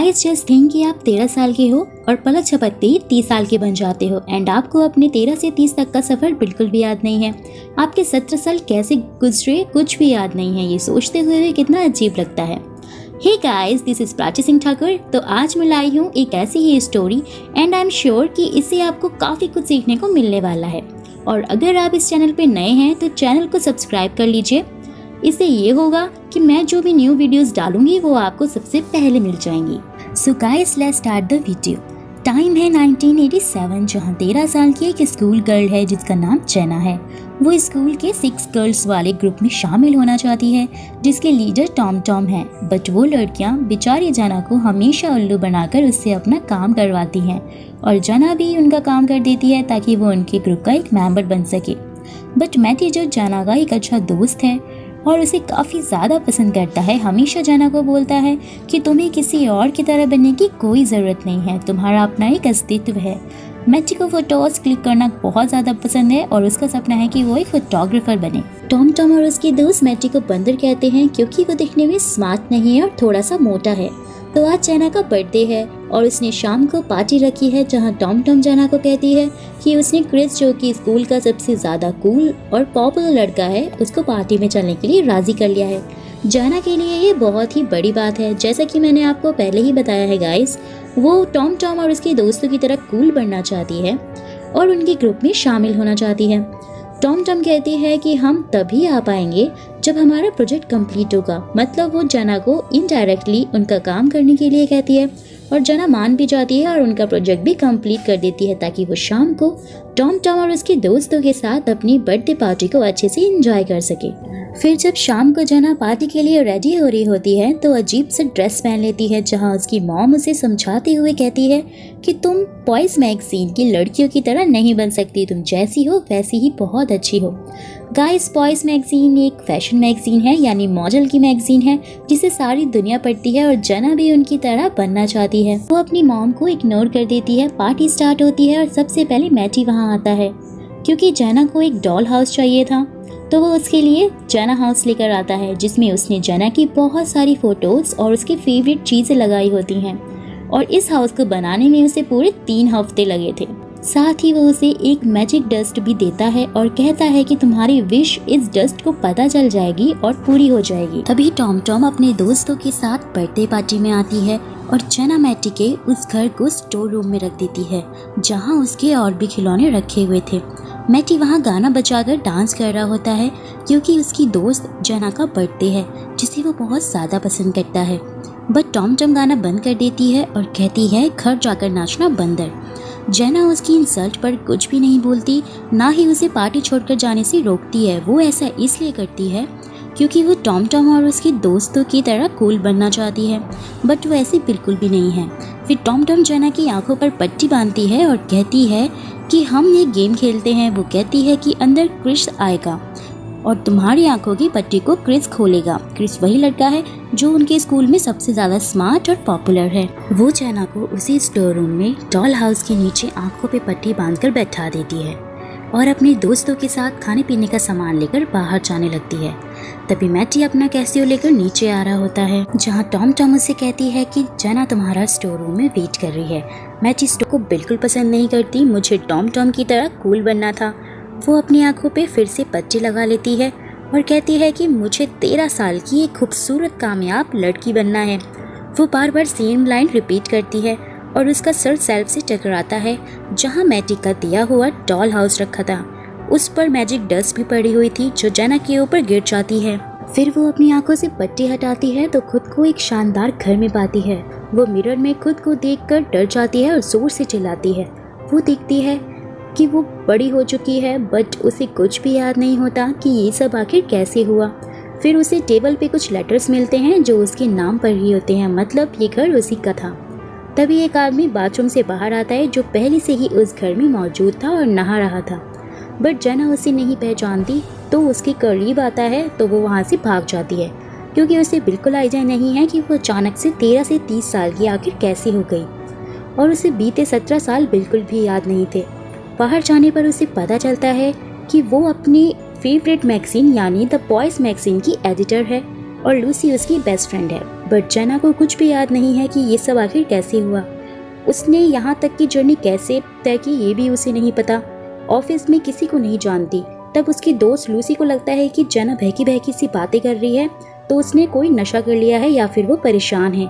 Guys just think कि आप 13 साल के हो और पलक झपकते ही 30 साल के बन जाते हो एंड आपको अपने 13 से 30 तक का सफर बिल्कुल भी याद नहीं है। आपके 17 साल कैसे गुजरे कुछ भी याद नहीं है। ये सोचते हुए कितना अजीब लगता है। Hey guys, this is Prachi Singh Thakur. तो आज मैं लाई हूँ एक ऐसी ही story and I am sure कि इससे आपको काफ़ी कुछ सीखने को मिलने वाला है। और अगर आप इस चैनल पे नए हैं तो चैनल को सब्सक्राइब कर लीजिए। इससे ये होगा कि मैं जो भी न्यू वीडियोस डालूंगी वो आपको सबसे पहले मिल जाएंगी। So guys let's start the video. Time है 1987, जहाँ 13 साल की एक स्कूल गर्ल है जिसका नाम जेना है। वो स्कूल के 6 गर्ल्स वाले ग्रुप में शामिल होना चाहती है जिसके लीडर टॉम टॉम है। बट वो लड़कियाँ बेचारी जेना को हमेशा उल्लू बनाकर उससे अपना काम करवाती हैं और जेना भी उनका काम कर देती है ताकि वो उनके ग्रुप का एक मेंबर बन सके। बट मैथी जो जेना का एक अच्छा दोस्त है और उसे काफ़ी ज़्यादा पसंद करता है, हमेशा जेना को बोलता है कि तुम्हें किसी और की तरह बनने की कोई ज़रूरत नहीं है, तुम्हारा अपना एक अस्तित्व है। मैथी को फोटोज क्लिक करना बहुत ज़्यादा पसंद है और उसका सपना है कि वो एक फोटोग्राफर बने। टॉम टॉम और उसके दोस्त मैथी को बंदर कहते हैं क्योंकि वो दिखने में स्मार्ट नहीं है और थोड़ा सा मोटा है। तो आज जेना का बर्थडे है और उसने शाम को पार्टी रखी है जहां टॉम टॉम जेना को कहती है कि उसने क्रिस, जो कि स्कूल का सबसे ज़्यादा कूल और पॉपुलर लड़का है, उसको पार्टी में चलने के लिए राज़ी कर लिया है। जेना के लिए ये बहुत ही बड़ी बात है। जैसा कि मैंने आपको पहले ही बताया है गाइस, वो टॉम टॉम और उसके दोस्तों की तरह कूल बनना चाहती है और उनके ग्रुप में शामिल होना चाहती है। टॉम टॉम कहती है कि हम तभी आ पाएंगे जब हमारा प्रोजेक्ट कंप्लीट होगा। मतलब वो जेना को इनडायरेक्टली उनका काम करने के लिए कहती है और जेना मान भी जाती है और उनका प्रोजेक्ट भी कंप्लीट कर देती है ताकि वो शाम को टॉम टॉम और उसके दोस्तों के साथ अपनी बर्थडे पार्टी को अच्छे से एंजॉय कर सके। फिर जब शाम को जेना पार्टी के लिए रेडी हो रही होती है तो अजीब सा ड्रेस पहन लेती है जहां उसकी मॉम उसे समझाते हुए कहती है कि तुम बॉयज मैगजीन की लड़कियों की तरह नहीं बन सकती, तुम जैसी हो वैसी ही बहुत अच्छी हो। गाइस, बॉयज मैगजीन एक फैशन मैगजीन है, यानी मॉडल की मैगजीन है जिसे सारी दुनिया पढ़ती है और जेना भी उनकी तरह बनना चाहती है। वो अपनी मॉम को इग्नोर कर देती है। पार्टी स्टार्ट होती है और सबसे पहले मैथी वहाँ आता है क्योंकि जेना को एक डॉल हाउस चाहिए था। तो वो उसके लिए जेना हाउस लेकर आता है जिसमें उसने जेना की बहुत सारी फोटोज और उसकी फेवरेट चीज़ें लगाई होती हैं और इस हाउस को बनाने में उसे पूरे 3 हफ्ते लगे थे। साथ ही वो उसे एक मैजिक डस्ट भी देता है और कहता है कि तुम्हारी विश इस डस्ट को पता चल जाएगी और पूरी हो जाएगी। तभी टॉम टॉम अपने दोस्तों के साथ बर्थडे पार्टी में आती है और जेना मैथी के उस घर को स्टोर रूम में रख देती है जहां उसके और भी खिलौने रखे हुए थे। मैथी वहां गाना बजाकर डांस कर रहा होता है क्योंकि उसकी दोस्त जेना का बर्थडे है जिसे वो बहुत ज़्यादा पसंद करता है। बट टॉम टॉम गाना बंद कर देती है और कहती है घर जाकर नाचना बंदर। जेना उसकी इंसल्ट पर कुछ भी नहीं बोलती, ना ही उसे पार्टी छोड़कर जाने से रोकती है। वो ऐसा इसलिए करती है क्योंकि वो टॉम टॉम और उसके दोस्तों की तरह कूल बनना चाहती है, बट वो ऐसी बिल्कुल भी नहीं है। फिर टॉम टॉम जेना की आंखों पर पट्टी बांधती है और कहती है कि हम एक गेम खेलते हैं। वो कहती है कि अंदर क्रिस आएगा और तुम्हारी आंखों की पट्टी को क्रिस खोलेगा। क्रिस वही लड़का है जो उनके स्कूल में सबसे ज़्यादा स्मार्ट और पॉपुलर है। वो जेना को उसी स्टोर रूम में डॉल हाउस के नीचे आंखों पे पट्टी बांधकर बैठा देती है और अपने दोस्तों के साथ खाने पीने का सामान लेकर बाहर जाने लगती है। तभी मैथी अपना कैसियो लेकर नीचे आ रहा होता है जहां टॉम टॉम उसे कहती है कि जेना तुम्हारा स्टोर रूम में वेट कर रही है। मैथी स्टोर को बिल्कुल पसंद नहीं करती, मुझे टॉम टॉम की तरह कूल बनना था। वो अपनी आंखों पे फिर से पट्टी लगा लेती है और कहती है कि मुझे 13 साल की एक खूबसूरत कामयाब लड़की बनना है। वो बार बार सेम लाइन रिपीट करती है और उसका सर सेल्फ से टकराता है जहां मैथी का दिया हुआ डॉल हाउस रखा था। उस पर मैजिक डस्ट भी पड़ी हुई थी जो जेना के ऊपर गिर जाती है। फिर वो अपनी आंखों से पट्टी हटाती है तो खुद को एक शानदार घर में पाती है। वो मिरर में खुद को देखकर डर जाती है और जोर से चिल्लाती है। वो देखती है कि वो बड़ी हो चुकी है बट उसे कुछ भी याद नहीं होता कि ये सब आखिर कैसे हुआ। फिर उसे टेबल पे कुछ लेटर्स मिलते हैं जो उसके नाम पर ही होते हैं, मतलब ये घर उसी का था। तभी एक आदमी बाथरूम से बाहर आता है जो पहले से ही उस घर में मौजूद था और नहा रहा था। बट जेना उसे नहीं पहचानती तो उसके करीब आता है तो वो वहाँ से भाग जाती है क्योंकि उसे बिल्कुल आइडिया नहीं है कि वो अचानक से 13 से 30 साल की आखिर कैसे हो गई और उसे बीते 17 साल बिल्कुल भी याद नहीं थे। बाहर जाने पर उसे पता चलता है कि वो अपनी फेवरेट मैगजीन यानी द बॉयज़ मैगजीन की एडिटर है और लूसी उसकी बेस्ट फ्रेंड है। बट जेना को कुछ भी याद नहीं है कि ये सब आखिर कैसे हुआ। उसने यहाँ तक की जर्नी कैसे तय की ये भी उसे नहीं पता। ऑफिस में किसी को नहीं जानती। तब उसकी दोस्त लूसी को लगता है कि जेना बहकी बहकी सी बातें कर रही है, तो उसने कोई नशा कर लिया है या फिर वो परेशान है।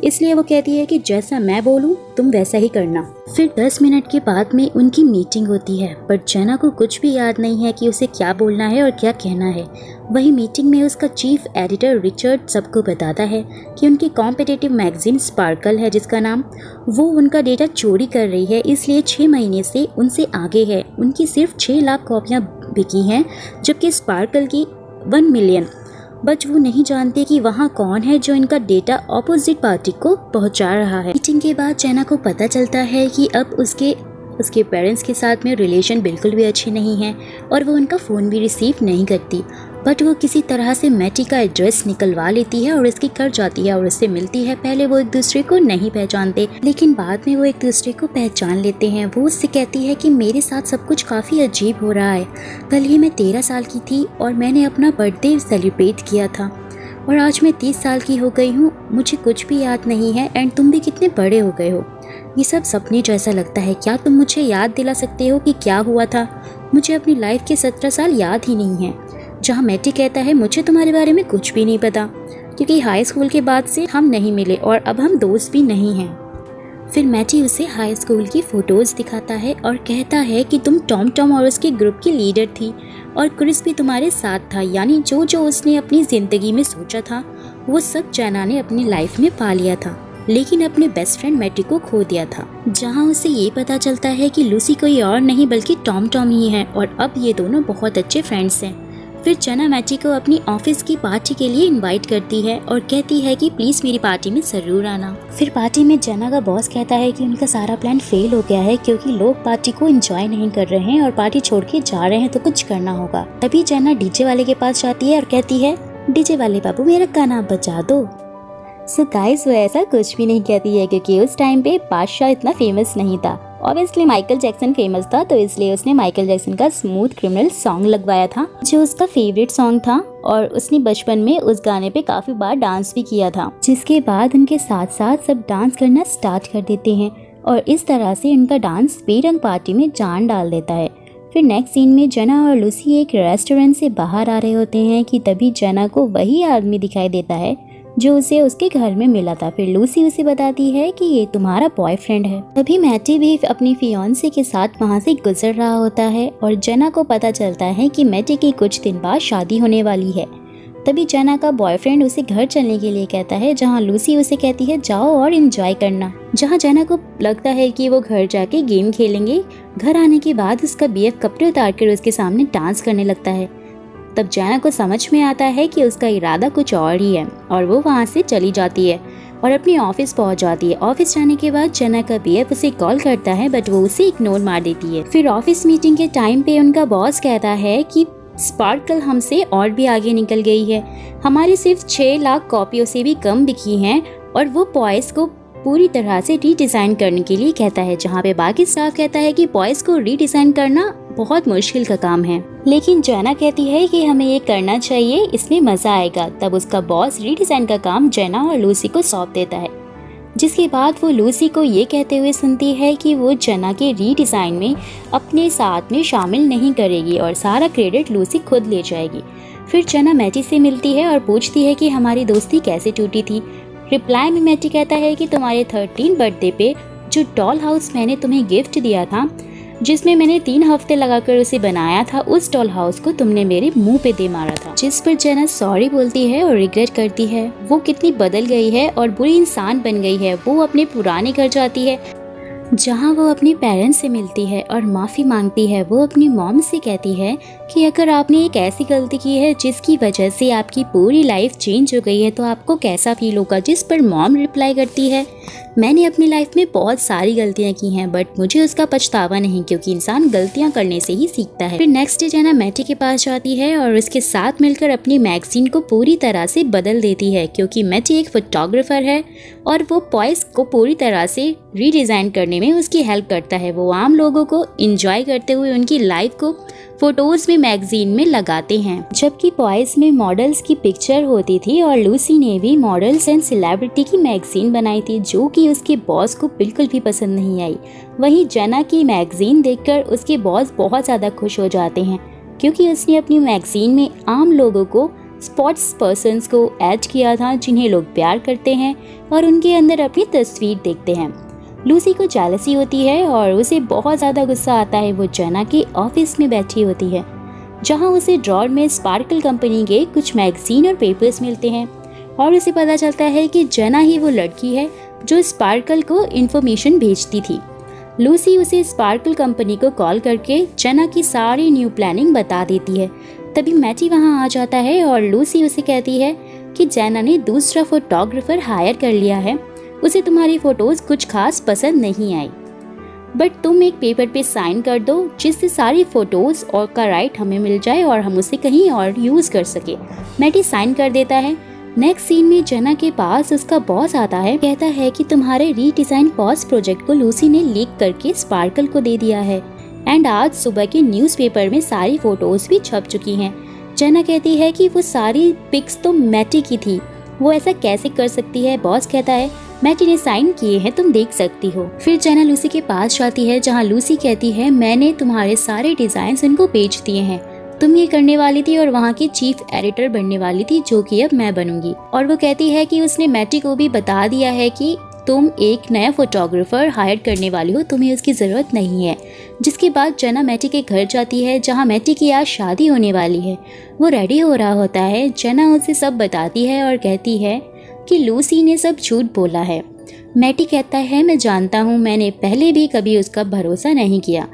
इसलिए वो कहती है कि जैसा मैं बोलूँ तुम वैसा ही करना। फिर 10 मिनट के बाद में उनकी मीटिंग होती है, बट जेना को कुछ भी याद नहीं है कि उसे क्या बोलना है और क्या कहना है। वही मीटिंग में उसका चीफ एडिटर रिचर्ड सबको बताता है कि उनकी कॉम्पिटिटिव मैगजीन स्पार्कल है जिसका नाम, वो उनका डेटा चोरी कर रही है, इसलिए 6 महीने से उनसे आगे है। उनकी सिर्फ 6 लाख कॉपियाँ बिकी हैं, जबकि स्पार्कल की 1 मिलियन। बट वो नहीं जानते कि वहाँ कौन है जो इनका डेटा ऑपोजिट पार्टी को पहुँचा रहा है। मीटिंग के बाद जेना को पता चलता है कि अब उसके पेरेंट्स के साथ में रिलेशन बिल्कुल भी अच्छे नहीं हैं और वो उनका फ़ोन भी रिसीव नहीं करती। बट वो किसी तरह से मैटी का एड्रेस निकलवा लेती है और उसके घर जाती है और उससे मिलती है। पहले वो एक दूसरे को नहीं पहचानते, लेकिन बाद में वो एक दूसरे को पहचान लेते हैं। वो उससे कहती है कि मेरे साथ सब कुछ काफ़ी अजीब हो रहा है। कल ही मैं 13 साल की थी और मैंने अपना बर्थडे सेलिब्रेट किया था और आज मैं 30 साल की हो गई हूँ। मुझे कुछ भी याद नहीं है एंड तुम भी कितने बड़े हो गए हो। ये सब सपने जैसा लगता है। क्या तुम मुझे याद दिला सकते हो कि क्या हुआ था? मुझे अपनी लाइफ के 17 साल याद ही नहीं है। जहाँ मैटी कहता है मुझे तुम्हारे बारे में कुछ भी नहीं पता, क्योंकि हाई स्कूल के बाद से हम नहीं मिले और अब हम दोस्त भी नहीं हैं। फिर मैटी उसे हाई स्कूल की फ़ोटोज़ दिखाता है और कहता है कि तुम टॉम और उसके ग्रुप की लीडर थी और क्रिस भी तुम्हारे साथ था। यानी जो जो उसने अपनी ज़िंदगी में सोचा था वो सब जेना ने अपनी लाइफ में पा लिया था, लेकिन अपने बेस्ट फ्रेंड मैटी को खो दिया था। जहाँ उसे ये पता चलता है कि लूसी कोई और नहीं बल्कि टॉम ही है और अब ये दोनों बहुत अच्छे फ्रेंड्स हैं। फिर जेना मैटी को अपनी ऑफिस की पार्टी के लिए इनवाइट करती है और कहती है कि प्लीज़ मेरी पार्टी में ज़रूर आना। फिर पार्टी में जेना का बॉस कहता है कि उनका सारा प्लान फेल हो गया है क्योंकि लोग पार्टी को एंजॉय नहीं कर रहे हैं और पार्टी छोड़ के जा रहे हैं, तो कुछ करना होगा। तभी जेना डीजे वाले के पास जाती है और कहती है, डीजे वाले बाबू मेरा गाना बजा दो। सो गाइस वो ऐसा कुछ भी नहीं कहती है क्योंकि उस टाइम पे बादशाह इतना फेमस नहीं था। ऑब्वियसली माइकल जैक्सन फेमस था, तो इसलिए उसने माइकल जैक्सन का स्मूथ क्रिमिनल सॉन्ग लगवाया था जो उसका फेवरेट सॉन्ग था और उसने बचपन में उस गाने पे काफ़ी बार डांस भी किया था। जिसके बाद उनके साथ साथ सब डांस करना स्टार्ट कर देते हैं और इस तरह से उनका डांस बेरंग पार्टी में जान डाल देता है। फिर नेक्स्ट सीन में जेना और लूसी एक रेस्टोरेंट से बाहर आ रहे होते हैं कि तभी जेना को वही आदमी दिखाई देता है जो उसे उसके घर में मिला था। फिर लूसी उसे बताती है कि ये तुम्हारा बॉयफ्रेंड है। तभी मैटी भी अपनी फियांसे के साथ वहाँ से गुजर रहा होता है और जेना को पता चलता है कि मैटी की कुछ दिन बाद शादी होने वाली है। तभी जेना का बॉयफ्रेंड उसे घर चलने के लिए कहता है, जहाँ लूसी उसे कहती है जाओ और एंजॉय करना। जहाँ जेना को लगता है कि वो घर जाके गेम खेलेंगे। घर आने के बाद उसका बीएफ कपड़े उतार कर उसके सामने डांस करने लगता है। तब जेना को समझ में आता है कि उसका इरादा कुछ और ही है और वो वहाँ से चली जाती है और अपनी ऑफिस पहुँच जाती है। ऑफिस जाने के बाद जेना का बीएफ उसे कॉल करता है बट वो उसे इग्नोर मार देती है। फिर ऑफिस मीटिंग के टाइम पे उनका बॉस कहता है कि स्पार्कल हमसे और भी आगे निकल गई है। हमारी सिर्फ 6 लाख कॉपियों से भी कम बिकी हैं और वो पॉइस को पूरी तरह से रीडिज़ाइन करने के लिए कहता है, जहाँ पे बाकी स्टाफ कहता है कि पॉइस को रीडिज़ाइन करना बहुत मुश्किल का काम है, लेकिन जेना कहती है कि हमें ये करना चाहिए, इसमें मज़ा आएगा। तब उसका बॉस रीडिज़ाइन का काम जेना और लूसी को सौंप देता है, जिसके बाद वो लूसी को ये कहते हुए सुनती है कि वो जेना के रीडिज़ाइन में अपने साथ में शामिल नहीं करेगी और सारा क्रेडिट लूसी खुद ले जाएगी। फिर जेना मैटी से मिलती है और पूछती है कि हमारी दोस्ती कैसे टूटी थी। रिप्लाई में मैटी कहता है कि तुम्हारे 13 बर्थडे पे जो डॉल हाउस मैंने तुम्हें गिफ्ट दिया था, जिसमें मैंने 3 हफ्ते लगाकर उसे बनाया था, उस डॉल हाउस को तुमने मेरे मुंह पे दे मारा था। जिस पर जेना सॉरी बोलती है और रिग्रेट करती है। वो कितनी बदल गई है और बुरी इंसान बन गई है। वो अपने पुराने घर जाती है जहाँ वो अपने पेरेंट्स से मिलती है और माफ़ी मांगती है। वो अपनी मॉम से कहती है कि अगर आपने एक ऐसी गलती की है जिसकी वजह से आपकी पूरी लाइफ चेंज हो गई है तो आपको कैसा फील होगा। जिस पर मॉम रिप्लाई करती है, मैंने अपनी लाइफ में बहुत सारी गलतियाँ की हैं बट मुझे उसका पछतावा नहीं, क्योंकि इंसान गलतियाँ करने से ही सीखता है। फिर नेक्स्ट डे जेना मैटी के पास जाती है और उसके साथ मिलकर अपनी मैगजीन को पूरी तरह से बदल देती है, क्योंकि मैटी एक फोटोग्राफर है और वो पॉइस को पूरी तरह से रीडिज़ाइन करने में उसकी हेल्प करता है। वो आम लोगों को इंजॉय करते हुए उनकी लाइफ को फोटोज भी मैगजीन में लगाते हैं। जबकि बॉयज में मॉडल्स की पिक्चर होती थी और लूसी ने भी मॉडल्स एंड सेलिब्रिटी की मैगजीन बनाई थी, जो कि उसके बॉस को बिल्कुल भी पसंद नहीं आई। वहीं जेना की मैगजीन देखकर उसके बॉस बहुत ज़्यादा खुश हो जाते हैं, क्योंकि उसने अपनी मैगजीन में आम लोगों को, स्पोर्ट्स पर्सन्स को ऐड किया था जिन्हें लोग प्यार करते हैं और उनके अंदर अपनी तस्वीर देखते हैं। लूसी को जेलसी होती है और उसे बहुत ज़्यादा गुस्सा आता है। वो जेना के ऑफिस में बैठी होती है, जहां उसे ड्रॉर में स्पार्कल कंपनी के कुछ मैगजीन और पेपर्स मिलते हैं और उसे पता चलता है कि जेना ही वो लड़की है जो स्पार्कल को इन्फॉर्मेशन भेजती थी। लूसी उसे स्पार्कल कंपनी को कॉल करके जेना की सारी न्यू प्लानिंग बता देती है। तभी मैटी वहां आ जाता है और लूसी उसे कहती है कि जेना ने दूसरा फोटोग्राफर हायर कर लिया है, उसे तुम्हारी फोटोज कुछ खास पसंद नहीं आई, बट तुम एक पेपर पे साइन कर दो जिससे सारी फोटोज और का राइट हमें मिल जाए और हम उसे कहीं और यूज कर सके। मैटी साइन कर देता है। नेक्स्ट सीन में जेना के पास उसका बॉस आता है, कहता है कि तुम्हारे रीडिजाइन पॉज प्रोजेक्ट को लूसी ने लीक करके स्पार्कल को दे दिया है एंड आज सुबह के न्यूज़पेपर में सारी फोटोज भी छप चुकी हैं। जेना कहती है कि वो सारी पिक्स तो मैटी की थी, वो ऐसा कैसे कर सकती है। बॉस कहता है मैटी ने साइन किए हैं, तुम देख सकती हो। फिर जेना लूसी के पास जाती है, जहां लूसी कहती है मैंने तुम्हारे सारे डिजाइन उनको बेच दिए हैं, तुम ये करने वाली थी और वहाँ की चीफ एडिटर बनने वाली थी, जो कि अब मैं बनूंगी। और वो कहती है कि उसने मैटी को भी बता दिया है कि तुम एक नया फोटोग्राफर हायर करने वाली हो, तुम्हें उसकी ज़रूरत नहीं है। जिसके बाद जेना मैटी के घर जाती है, जहां मैटी की आज शादी होने वाली है। वो रेडी हो रहा होता है। जेना उसे सब बताती है और कहती है कि लूसी ने सब झूठ बोला है। मैटी कहता है मैं जानता हूँ, मैंने पहले भी कभी उसका भरोसा नहीं किया।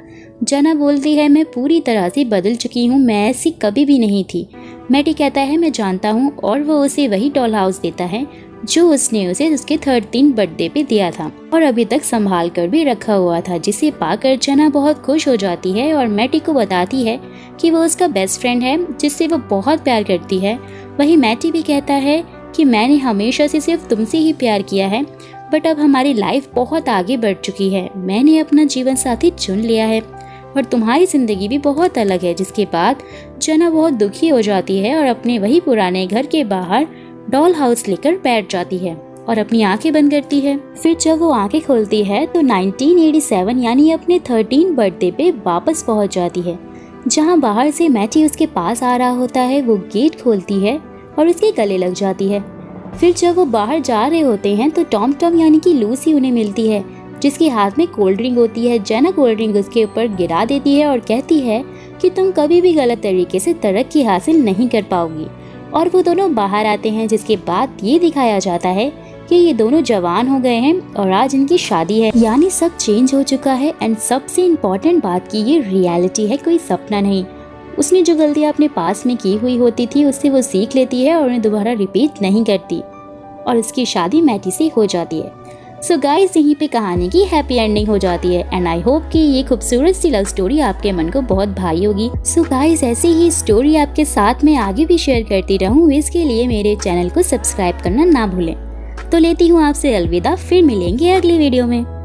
जेना बोलती है मैं पूरी तरह से बदल चुकी हूँ, मैं ऐसी कभी भी नहीं थी। मैटी कहता है मैं जानता हूँ और वो उसे वही डॉल हाउस देता है जो उसने उसे उसके 13 बर्थडे पे दिया था और अभी तक संभाल कर भी रखा हुआ था, जिसे पाकर जेना बहुत खुश हो जाती है और मैटी को बताती है कि वो उसका बेस्ट फ्रेंड है जिससे वो बहुत प्यार करती है। वहीं मैटी भी कहता है कि मैंने हमेशा से सिर्फ तुमसे ही प्यार किया है, बट अब हमारी लाइफ बहुत आगे बढ़ चुकी है, मैंने अपना जीवन साथी चुन लिया है और तुम्हारी ज़िंदगी भी बहुत अलग है। जिसके बाद जेना बहुत दुखी हो जाती है और अपने वही पुराने घर के बाहर डॉल हाउस लेकर बैठ जाती है और अपनी आंखें बंद करती है। फिर जब वो आंखें खोलती है तो 1987 यानी अपने 13 बर्थडे पे वापस पहुंच जाती है, जहां बाहर से मैटी उसके पास आ रहा होता है। वो गेट खोलती है और उसके गले लग जाती है। फिर जब वो बाहर जा रहे होते हैं तो टॉम टॉम यानी कि लूसी उन्हें मिलती है, जिसके हाथ में कोल्ड ड्रिंक होती है। जेना कोल्ड ड्रिंक उसके ऊपर गिरा देती है और कहती है कि तुम कभी भी गलत तरीके से तरक्की हासिल नहीं कर पाओगी। और वो दोनों बाहर आते हैं, जिसके बाद ये दिखाया जाता है कि ये दोनों जवान हो गए हैं और आज इनकी शादी है, यानी सब चेंज हो चुका है। एंड सबसे इम्पोर्टेंट बात की ये रियलिटी है, कोई सपना नहीं। उसने जो गलतियाँ अपने पास में की हुई होती थी उससे वो सीख लेती है और उन्हें दोबारा रिपीट नहीं करती और उसकी शादी मैटी से हो जाती है। सो गाइस, यहीं पे कहानी की हैप्पी एंडिंग हो जाती है एंड आई होप कि ये खूबसूरत सी लव स्टोरी आपके मन को बहुत भाई होगी। सो गाइस, ऐसी ही स्टोरी आपके साथ में आगे भी शेयर करती रहूं, इसके लिए मेरे चैनल को सब्सक्राइब करना ना भूलें। तो लेती हूँ आपसे अलविदा, फिर मिलेंगे अगली वीडियो में।